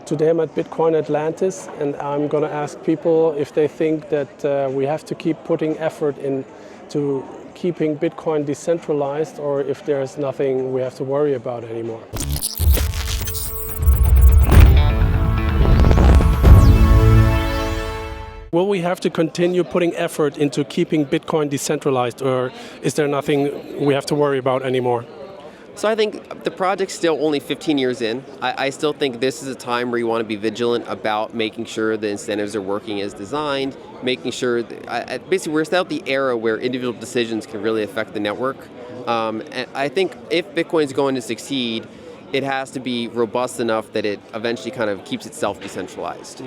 Today I'm at Bitcoin Atlantis, and I'm going to ask people if they think that we have to keep putting effort into keeping Bitcoin decentralized, or if there's nothing we have to worry about anymore. Will we have to continue putting effort into keeping Bitcoin decentralized, or is there nothing we have to worry about anymore? So I think the project's still only 15 years in. I still think this is a time where you want to be vigilant about making sure the incentives are working as designed, making sure that, basically we're still at the era where individual decisions can really affect the network. And I think if Bitcoin is going to succeed, it has to be robust enough that it eventually kind of keeps itself decentralized.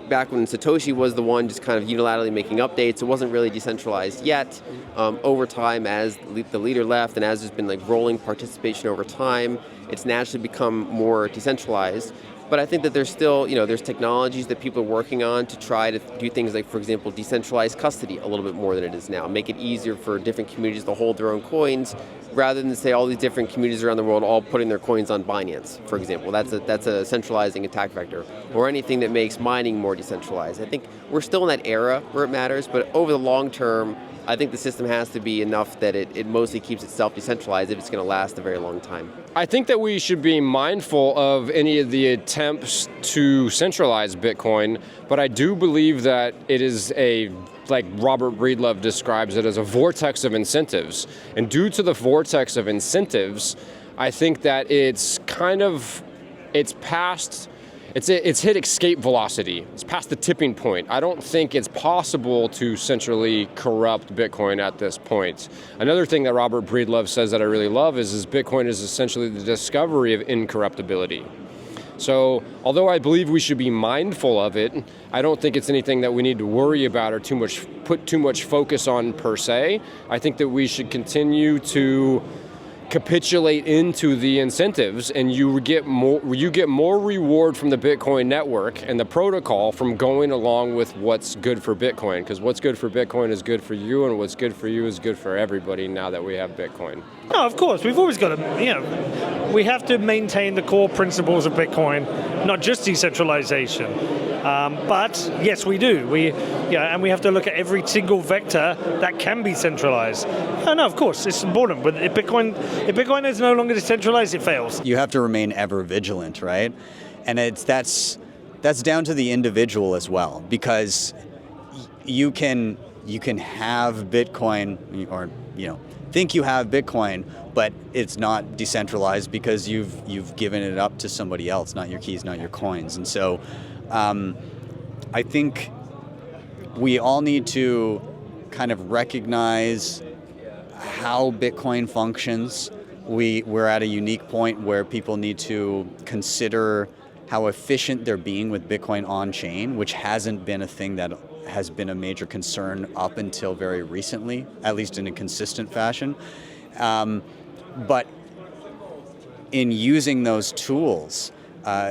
Back when Satoshi was the one just kind of unilaterally making updates, it wasn't really decentralized yet. Over time, as the leader left and as there's been like rolling participation over time, it's naturally become more decentralized. But I think that there's still, there's technologies that people are working on to try to do things like, for example, decentralize custody a little bit more than it is now. Make it easier for different communities to hold their own coins, rather than say all these different communities around the world all putting their coins on Binance, for example. That's a centralizing attack vector. Or anything that makes mining more decentralized. I think we're still in that era where it matters, but over the long term, I think the system has to be enough that it mostly keeps itself decentralized if it's going to last a very long time. I think that we should be mindful of any of the attempts to centralize Bitcoin, but I do believe that it is like Robert Breedlove describes it, as a vortex of incentives. And due to the vortex of incentives, I think that it's hit escape velocity. It's past the tipping point. I don't think it's possible to centrally corrupt Bitcoin at this point. Another thing that Robert Breedlove says that I really love is Bitcoin is essentially the discovery of incorruptibility. So although I believe we should be mindful of it, I don't think it's anything that we need to worry about or put too much focus on per se. I think that we should continue to capitulate into the incentives, and you get more reward from the Bitcoin network and the protocol from going along with what's good for Bitcoin, because what's good for Bitcoin is good for you, and what's good for you is good for everybody now that we have Bitcoin. No, of course, we've always got to, we have to maintain the core principles of Bitcoin, not just decentralization. But yes, we do. And we have to look at every single vector that can be centralized. No, of course, it's important. But if Bitcoin is no longer decentralized, it fails. You have to remain ever vigilant, right? And that's down to the individual as well, because you can have Bitcoin, or think you have Bitcoin, but it's not decentralized because you've given it up to somebody else, not your keys, not your coins. And so I think we all need to kind of recognize how Bitcoin functions. We're at a unique point where people need to consider how efficient they're being with Bitcoin on-chain, which hasn't been a thing that has been a major concern up until very recently, at least in a consistent fashion. But in using those tools,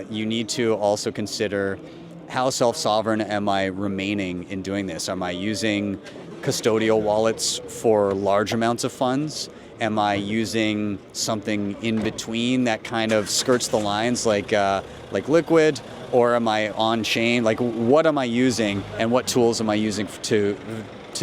you need to also consider, how self-sovereign am I remaining in doing this? Am I using custodial wallets for large amounts of funds? Am I using something in between that kind of skirts the lines, like Liquid, or am I on-chain? Like, what am I using, and what tools am I using to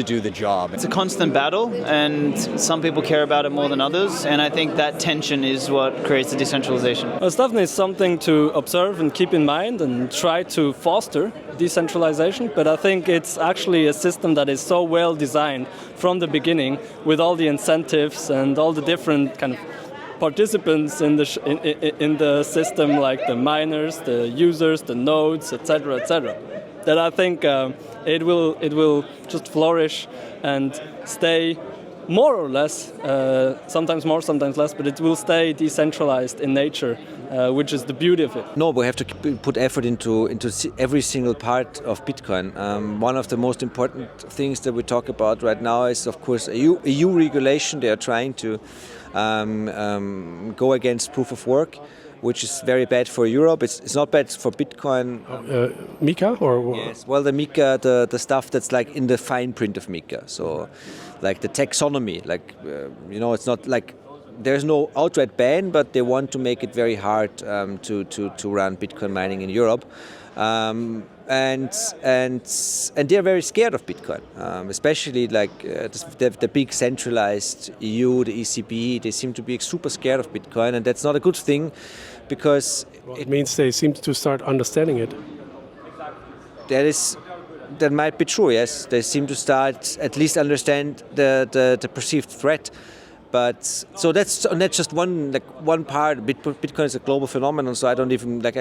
do the job? It's a constant battle, and some people care about it more than others, and I think that tension is what creates the decentralization. It's definitely something to observe and keep in mind and try to foster decentralization, but I think it's actually a system that is so well designed from the beginning, with all the incentives and all the different kind of participants in the system, like the miners, the users, the nodes, etc., that I think it will just flourish and stay more or less, sometimes more, sometimes less, but it will stay decentralized in nature, which is the beauty of it. No, we have to put effort into every single part of Bitcoin. One of the most important things that we talk about right now is, of course, EU regulation. They are trying to go against proof of work, which is very bad for Europe. It's not bad for Bitcoin. Mika or? Yes, well, the Mika, the stuff that's like in the fine print of Mika. So, like the taxonomy, like it's not like there's no outright ban, but they want to make it very hard to run Bitcoin mining in Europe. And they're very scared of Bitcoin, especially like the big centralized EU, the ECB. They seem to be super scared of Bitcoin, and that's not a good thing, because it means they seem to start understanding it. That might be true. Yes, they seem to start at least understand the perceived threat. But so that's just one part. Bitcoin is a global phenomenon, so I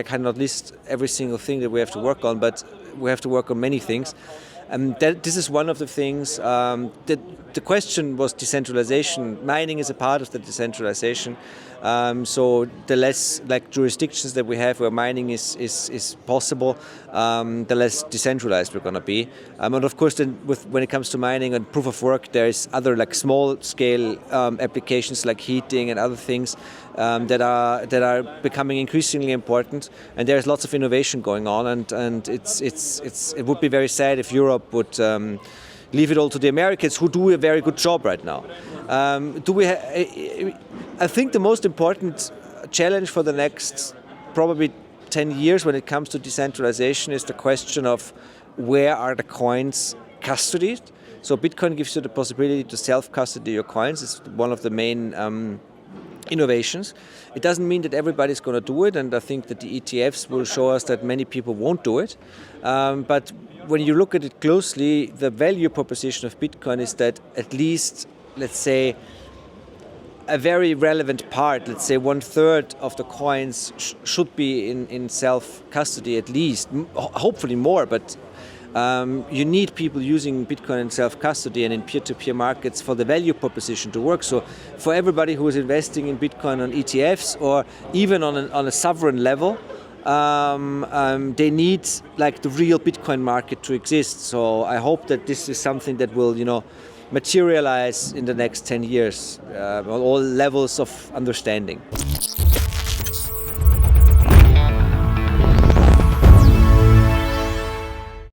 cannot list every single thing that we have to work on, but we have to work on many things. And this is one of the things. The question was decentralization. Mining is a part of the decentralization. So the less jurisdictions that we have where mining is possible, the less decentralized we're going to be. And of course, then when it comes to mining and proof of work, there's other small scale applications like heating and other things that are becoming increasingly important. And there's lots of innovation going on. And it would be very sad if Europe would leave it all to the Americans, who do a very good job right now. I think the most important challenge for the next probably 10 years when it comes to decentralization is the question of where are the coins custodied. So Bitcoin gives you the possibility to self-custody your coins. It's one of the main innovations. It doesn't mean that everybody's going to do it, and I think that the ETFs will show us that many people won't do it. But when you look at it closely, the value proposition of Bitcoin is that at least, let's say, a very relevant part, let's say 1/3 of the coins should be in self-custody at least, hopefully more, but you need people using Bitcoin in self-custody and in peer-to-peer markets for the value proposition to work. So for everybody who is investing in Bitcoin on ETFs or even on a sovereign level, they need the real Bitcoin market to exist. So I hope that this is something that will, materialize in the next 10 years on all levels of understanding.